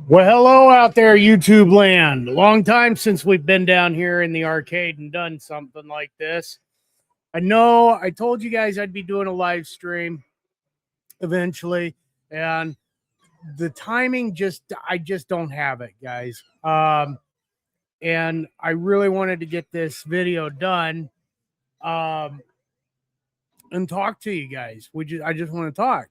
Well, hello out there, YouTube land. Long time since we've been down here in the arcade and done something like this. I know I told you guys I'd be doing a live stream eventually, and the timing I just don't have it, guys. And I really wanted to get this video done and talk to you guys. I just want to talk.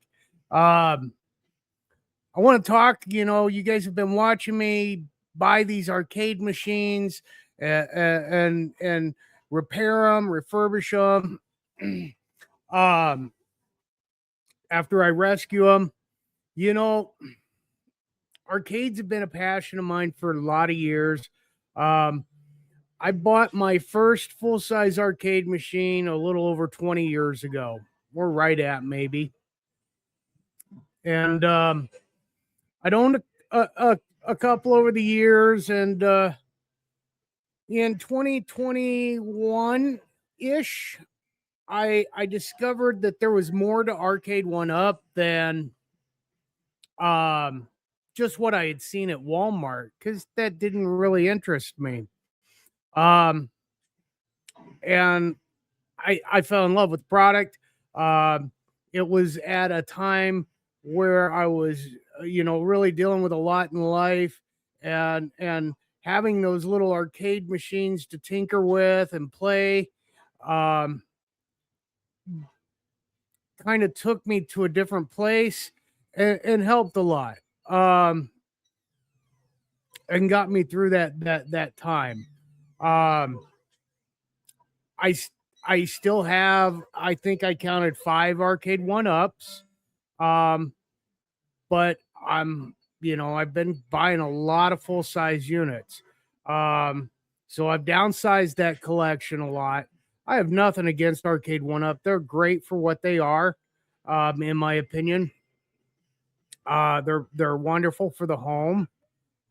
I want to talk, you guys have been watching me buy these arcade machines and repair them, refurbish them. After I rescue them, arcades have been a passion of mine for a lot of years. I bought my first full-size arcade machine a little over 20 years ago. We're right at maybe. And I'd owned a couple over the years, and in 2021-ish, I discovered that there was more to Arcade 1-Up than just what I had seen at Walmart, because that didn't really interest me. And I fell in love with the product. It was at a time where I was, really dealing with a lot in life, and having those little arcade machines to tinker with and play, kind of took me to a different place and helped a lot, and got me through that time. I still have, I think I counted 5 Arcade 1-Ups. But I've been buying a lot of full-size units. So I've downsized that collection a lot. I have nothing against Arcade 1-Up. They're great for what they are, in my opinion. They're wonderful for the home.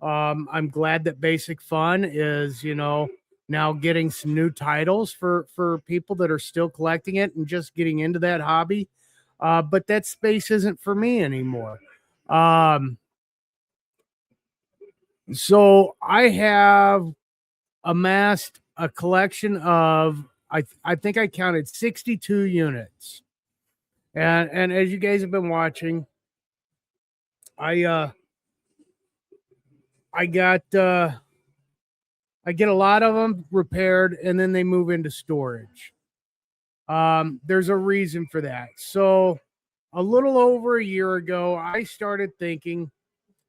I'm glad that Basic Fun is, now getting some new titles for people that are still collecting it and just getting into that hobby. But that space isn't for me anymore. So I have amassed a collection of, I think I counted 62 units. And as you guys have been watching, I get a lot of them repaired, and then they move into storage. There's a reason for that. So a little over a year ago, I started thinking,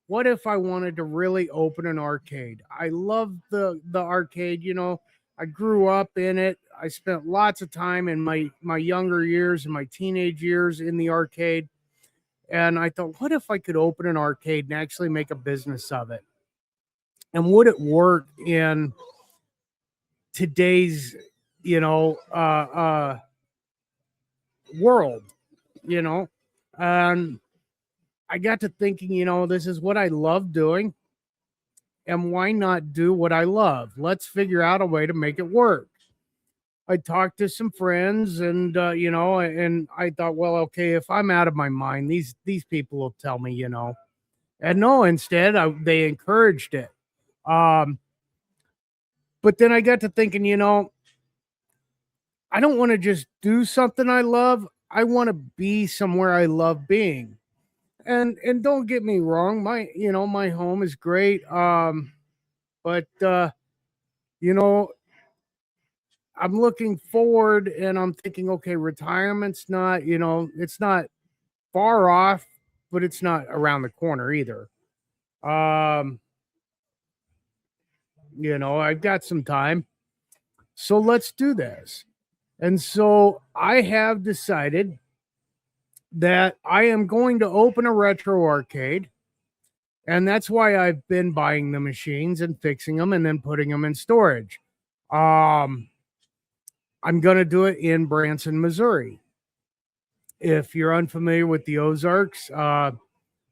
what if I wanted to really open an arcade? I love the arcade. I grew up in it. I spent lots of time in my younger years and my teenage years in the arcade. And I thought, what if I could open an arcade and actually make a business of it? And would it work in today's, world, and I got to thinking, this is what I love doing, and why not do what I love? Let's figure out a way to make it work. I talked to some friends, and and I thought, well, okay, if I'm out of my mind, these people will tell me, and no, instead they encouraged it. But then I got to thinking, I don't want to just do something I love. I want to be somewhere I love being. And don't get me wrong, my home is great. But I'm looking forward, and I'm thinking, okay, retirement's not, it's not far off, but it's not around the corner either. I've got some time. So let's do this. And so I have decided that I am going to open a retro arcade. And that's why I've been buying the machines and fixing them and then putting them in storage. I'm going to do it in Branson, Missouri. If you're unfamiliar with the Ozarks, I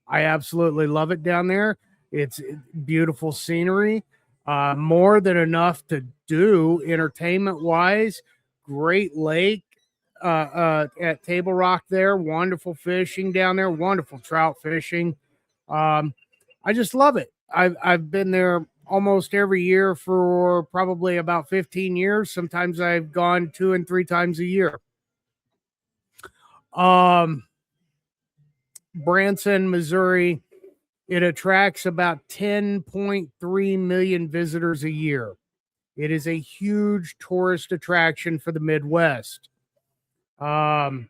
absolutely love it down there. It's beautiful scenery, more than enough to do entertainment-wise. Great lake at Table Rock there. Wonderful fishing down there. Wonderful trout fishing. I just love it. I've been there almost every year for probably about 15 years. Sometimes I've gone 2 and 3 times a year. Branson, Missouri, it attracts about 10.3 million visitors a year. It is a huge tourist attraction for the Midwest. That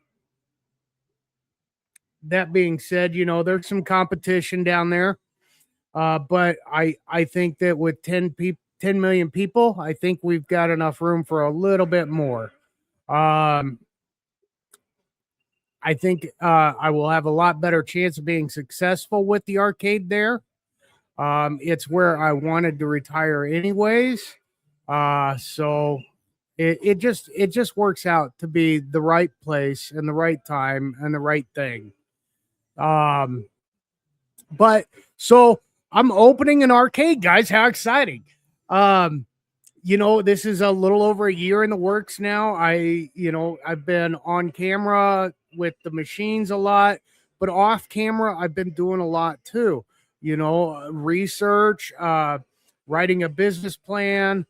being said, there's some competition down there. But I think that with 10 million people, I think we've got enough room for a little bit more. I think I will have a lot better chance of being successful with the arcade there. It's where I wanted to retire anyways. So it just works out to be the right place and the right time and the right thing. But so I'm opening an arcade, guys. How exciting. This is a little over a year in the works now. I've been on camera with the machines a lot, but off camera, I've been doing a lot too. Research, writing a business plan,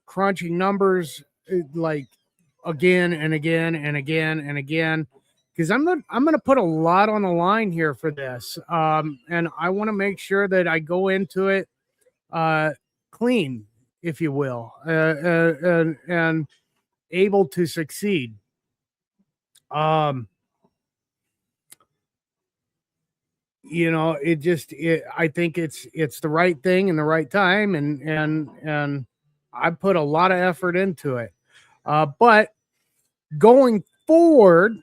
crunching numbers like again and again and again and again. Because I'm going to put a lot on the line here for this, and I want to make sure that I go into it clean, if you will, and able to succeed. I think it's the right thing and the right time, and I put a lot of effort into it. But going forward,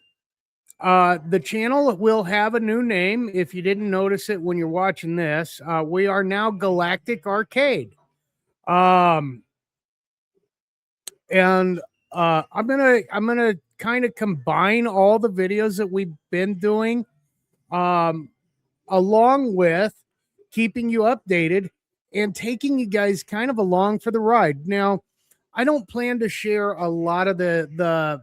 the channel will have a new name. If you didn't notice it when you're watching this, we are now Galactic Arcade. And I'm gonna kind of combine all the videos that we've been doing, along with keeping you updated and taking you guys kind of along for the ride. Now, I don't plan to share a lot of the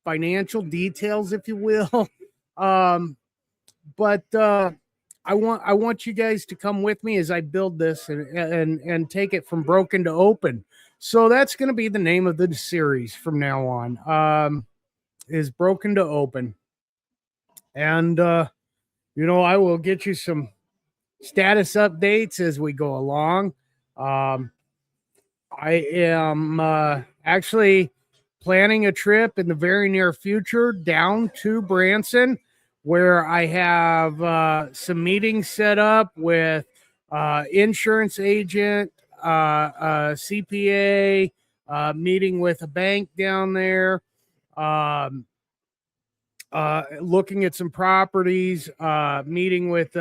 financial details, if you will. But I want you guys to come with me as I build this and take it from broken to open. So that's going to be the name of the series from now on. Is Broken to Open. And I will get you some status updates as we go along. I am actually planning a trip in the very near future down to Branson, where I have some meetings set up with insurance agent, CPA, meeting with a bank down there, looking at some properties, meeting with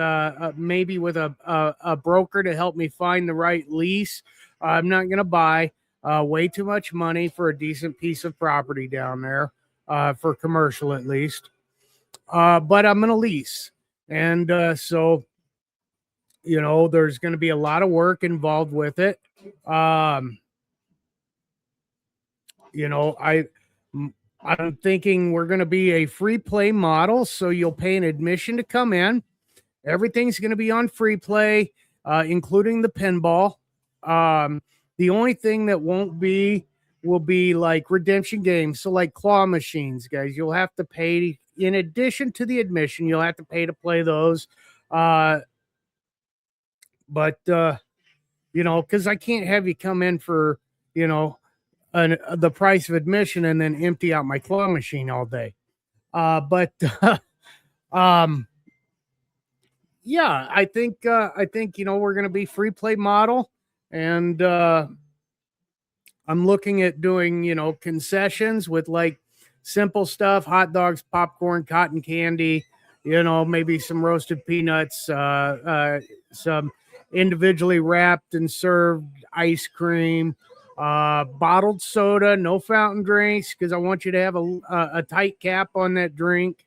maybe with a broker to help me find the right lease. I'm not going to buy way too much money for a decent piece of property down there, for commercial at least. But I'm going to lease. And so, there's going to be a lot of work involved with it. I'm thinking we're going to be a free play model. So you'll pay an admission to come in. Everything's going to be on free play, including the pinball. The only thing that won't be will be like redemption games. So like claw machines, guys, you'll have to pay in addition to the admission. You'll have to pay to play those. But because I can't have you come in for, the price of admission and then empty out my claw machine all day. But yeah, I think we're going to be free play model, and I'm looking at doing concessions with like simple stuff: hot dogs, popcorn, cotton candy, maybe some roasted peanuts, some individually wrapped and served ice cream, bottled soda, no fountain drinks, because I want you to have a tight cap on that drink.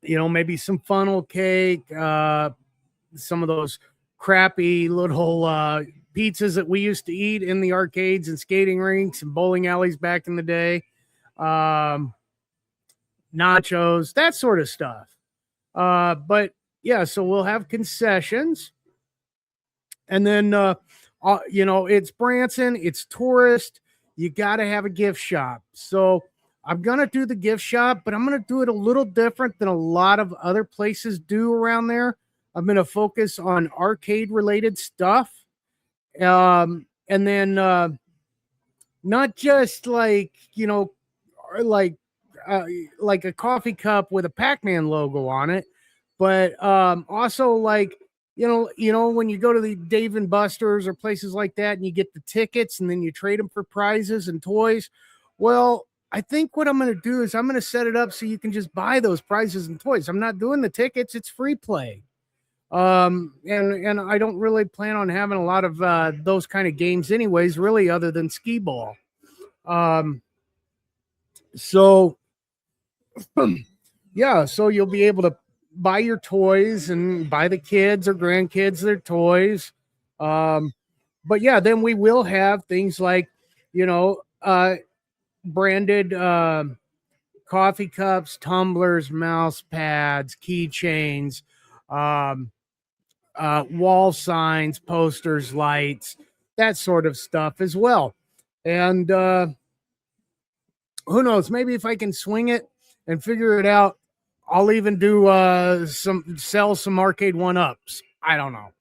Maybe some funnel cake, some of those crappy little pizzas that we used to eat in the arcades and skating rinks and bowling alleys back in the day. Nachos, that sort of stuff. But yeah, so we'll have concessions. And then, it's Branson, it's tourist. You got to have a gift shop. So I'm going to do the gift shop, but I'm going to do it a little different than a lot of other places do around there. I'm going to focus on arcade related stuff. And then, not just like uh, like a coffee cup with a Pac-Man logo on it, but also like when you go to the Dave and Buster's or places like that, and you get the tickets, and then you trade them for prizes and toys. Well, I think what I'm going to do is I'm going to set it up so you can just buy those prizes and toys. I'm not doing the tickets; it's free play. And I don't really plan on having a lot of those kind of games, anyways. Really, other than skee ball. So yeah, so you'll be able to buy your toys and buy the kids or grandkids their toys. But yeah, then we will have things like, branded coffee cups, tumblers, mouse pads, keychains, um, wall signs, posters, lights, that sort of stuff as well. And who knows? Maybe if I can swing it and figure it out, I'll even do sell some arcade one ups. I don't know.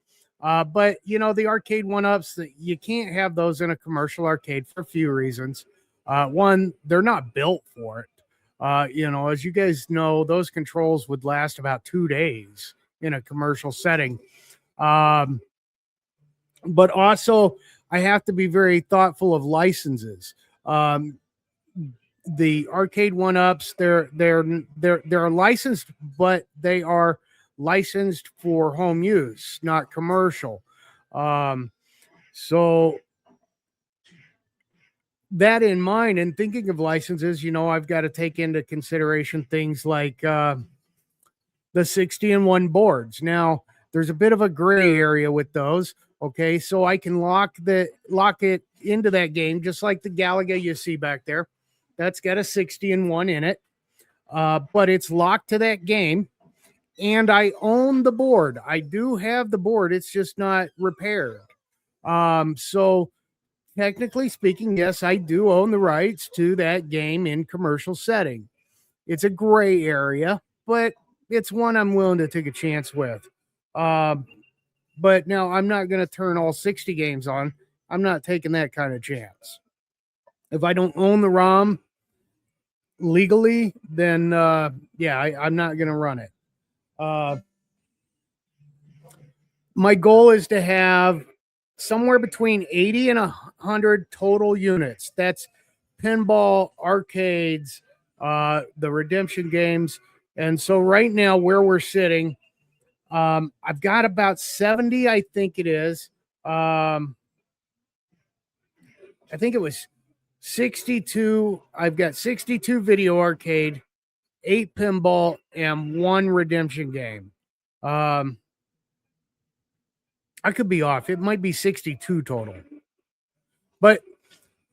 But the arcade one ups, that you can't have those in a commercial arcade for a few reasons. One, they're not built for it. As you guys know, those controls would last about 2 days in a commercial setting. But also, I have to be very thoughtful of licenses. The arcade one ups, they're licensed, but they are licensed for home use, not commercial. So that in mind, and thinking of licenses, I've got to take into consideration things like the 60-in-1 boards. Now, there's a bit of a gray area with those. Okay, so I can lock it into that game, just like the Galaga you see back there. That's got a 60-in-1 in it, but it's locked to that game, and I own the board. I do have the board. It's just not repaired. So technically speaking, yes, I do own the rights to that game in commercial setting. It's a gray area, but it's one I'm willing to take a chance with. But now I'm not going to turn all 60 games on. I'm not taking that kind of chance. If I don't own the ROM legally, then I'm not going to run it. My goal is to have somewhere between 80 and 100 total units. That's pinball, arcades, the redemption games. And so right now where we're sitting, I've got about 70, I think it is. I think it was 62. I've got 62 video arcade, 8 pinball, and 1 redemption game. I could be off. It might be 62 total. But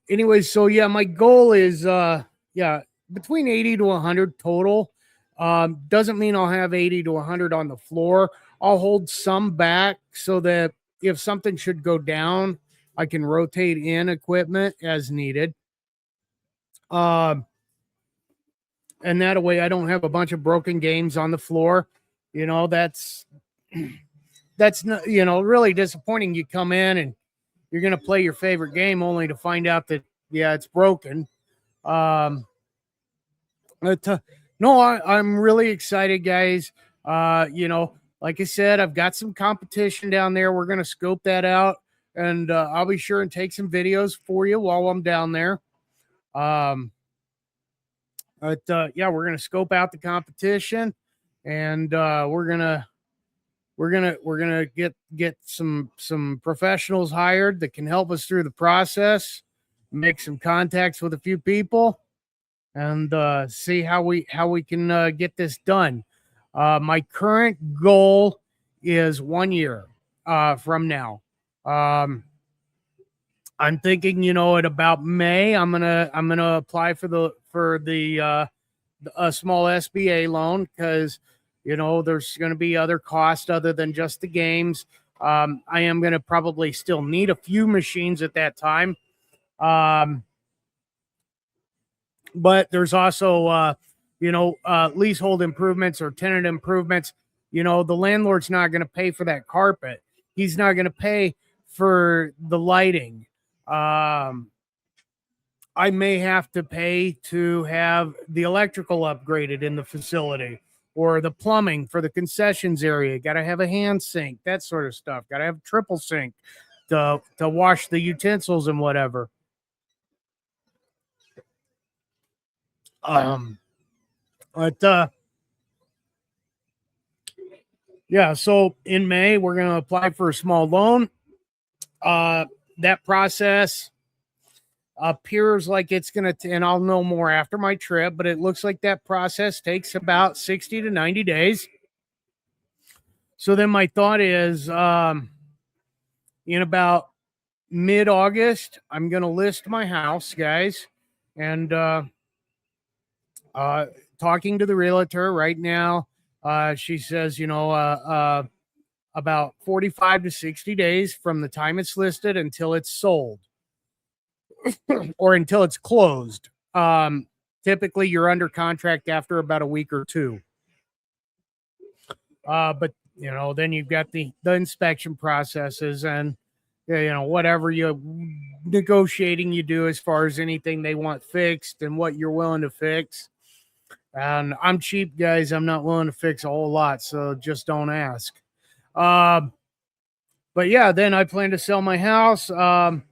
anyways, so yeah, my goal is between 80 to 100 total. Doesn't mean I'll have 80 to 100 on the floor. I'll hold some back so that if something should go down, I can rotate in equipment as needed. And that way I don't have a bunch of broken games on the floor. That's not, really disappointing. You come in and you're going to play your favorite game only to find out that, it's broken. No, I'm really excited, guys. Like I said, I've got some competition down there. We're going to scope that out, and I'll be sure and take some videos for you while I'm down there. We're going to scope out the competition, and we're gonna get some professionals hired that can help us through the process, make some contacts with a few people, and see how we can get this done. My current goal is 1 year from now. I'm thinking, at about May, I'm gonna apply for the a small SBA loan, because You know, there's going to be other costs other than just the games. I am going to probably still need a few machines at that time. But there's also, leasehold improvements or tenant improvements. You know, the landlord's not going to pay for that carpet. He's not going to pay for the lighting. I may have to pay to have the electrical upgraded in the facility or the plumbing for the concessions area. Got to have a hand sink, that sort of stuff. Got to have a triple sink to wash the utensils and whatever. But yeah, so in May, we're going to apply for a small loan. That process appears like it's going to, and I'll know more after my trip, but it looks like that process takes about 60 to 90 days. So then my thought is in about mid-August, I'm going to list my house, guys, and talking to the realtor right now. She says, about 45 to 60 days from the time it's listed until it's sold or until it's closed. Typically, you're under contract after about a week or two. But, then you've got the inspection processes and, whatever negotiating you do as far as anything they want fixed and what you're willing to fix. And I'm cheap, guys. I'm not willing to fix a whole lot, so just don't ask. But yeah, then I plan to sell my house. And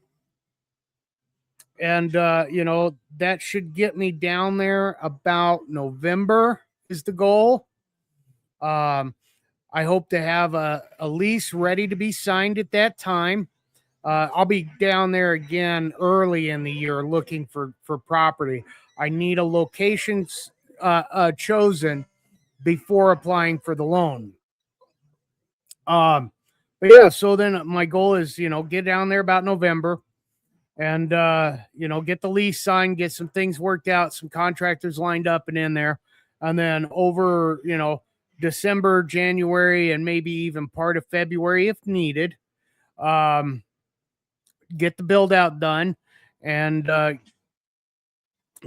that should get me down there about November is the goal. I hope to have a lease ready to be signed at that time. I'll be down there again early in the year looking for property. I need a location chosen before applying for the loan. But yeah, so then my goal is, get down there about November and, get the lease signed, get some things worked out, some contractors lined up and in there. And then over, December, January, and maybe even part of February, if needed, get the build out done and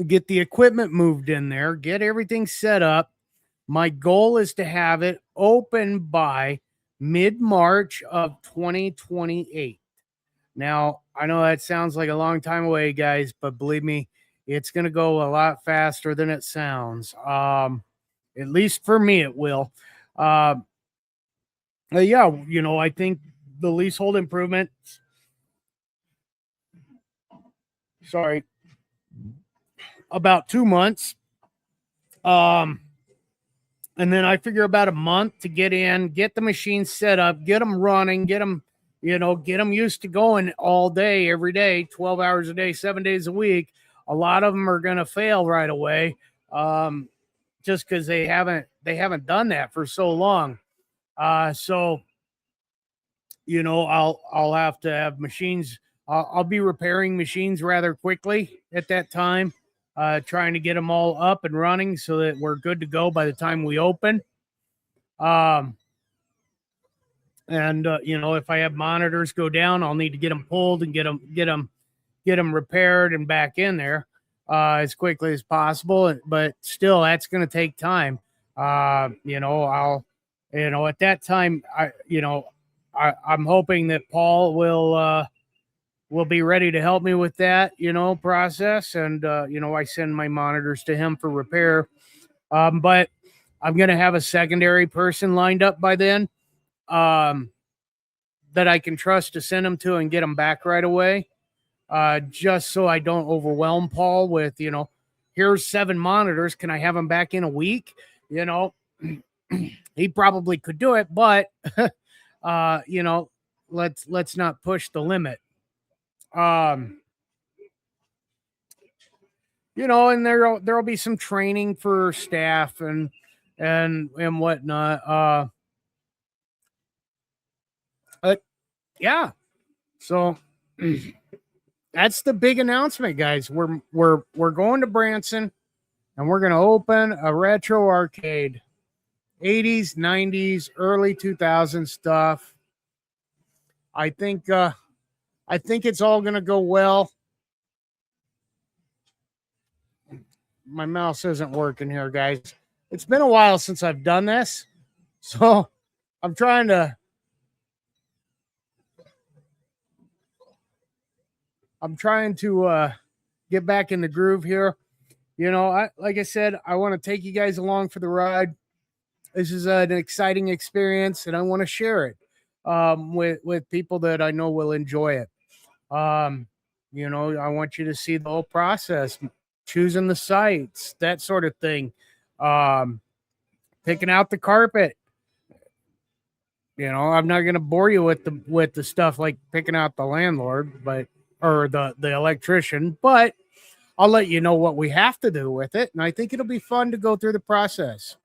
get the equipment moved in there, get everything set up. My goal is to have it open by mid-March of 2028. Now, I know that sounds like a long time away, guys, but believe me, it's going to go a lot faster than it sounds. At least for me, it will. Yeah, I think the leasehold improvements. Sorry. About 2 months. And then I figure about a month to get in, get the machines set up, get them running, get them used to going all day, every day, 12 hours a day, 7 days a week. A lot of them are going to fail right away. Just because they haven't done that for so long. So, I'll have to have machines. I'll be repairing machines rather quickly at that time, trying to get them all up and running so that we're good to go by the time we open. And if I have monitors go down, I'll need to get them pulled and get them repaired and back in there as quickly as possible. But still, that's going to take time. I'll at that time, I'm hoping that Paul will be ready to help me with that, process. And, I send my monitors to him for repair. But I'm going to have a secondary person lined up by then that I can trust to send them to and get them back right away. Just so I don't overwhelm Paul with, here's 7 monitors. Can I have them back in a week? He probably could do it, but, let's not push the limit. And there'll be some training for staff and whatnot. Yeah. So that's the big announcement, guys. We're going to Branson and we're going to open a retro arcade 80s, 90s, early 2000s stuff. I think it's all going to go well. My mouse isn't working here, guys. It's been a while since I've done this, so I'm trying to get back in the groove here. You know, like I said, I want to take you guys along for the ride. This is an exciting experience, and I want to share it with people that I know will enjoy it. You know, I want you to see the whole process, choosing the sites, that sort of thing. Picking out the carpet. You know, I'm not going to bore you with the stuff like picking out the landlord, or the electrician, but I'll let you know what we have to do with it, and I think it'll be fun to go through the process.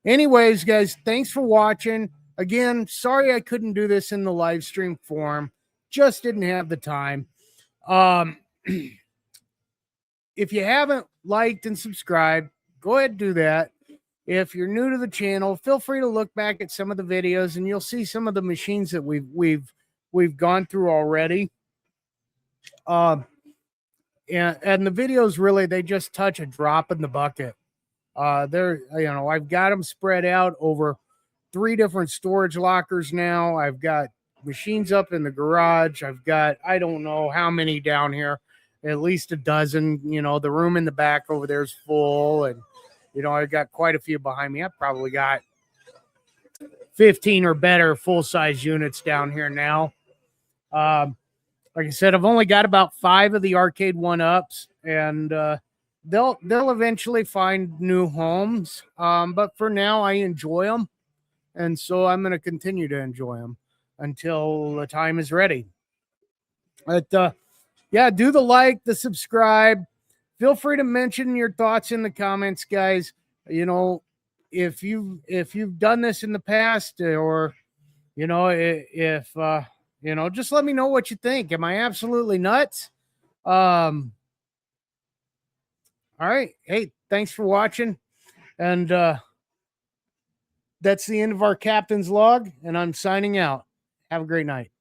Anyways, guys, thanks for watching. Again, sorry I couldn't do this in the live stream form. Just didn't have the time. If you haven't liked and subscribed, go ahead and do that. If you're new to the channel, feel free to look back at some of the videos and you'll see some of the machines that we've gone through already. And the videos really, they just touch a drop in the bucket. I've got them spread out over 3 different storage lockers now. I've got machines up in the garage. I've got, I don't know how many down here, at least a dozen. You know, the room in the back over there is full, and you know, I've got quite a few behind me. I've probably got 15 or better full-size units down here now. Like I said, I've only got about 5 of the arcade 1-ups, and they'll eventually find new homes. But for now, I enjoy them, and so I'm going to continue to enjoy them until the time is ready. But yeah, do the like, the subscribe. Feel free to mention your thoughts in the comments, guys. You know, if you've done this in the past, or you know, if you know, just let me know what you think. Am I absolutely nuts? All right. Hey, thanks for watching. And that's the end of our captain's log, and I'm signing out. Have a great night.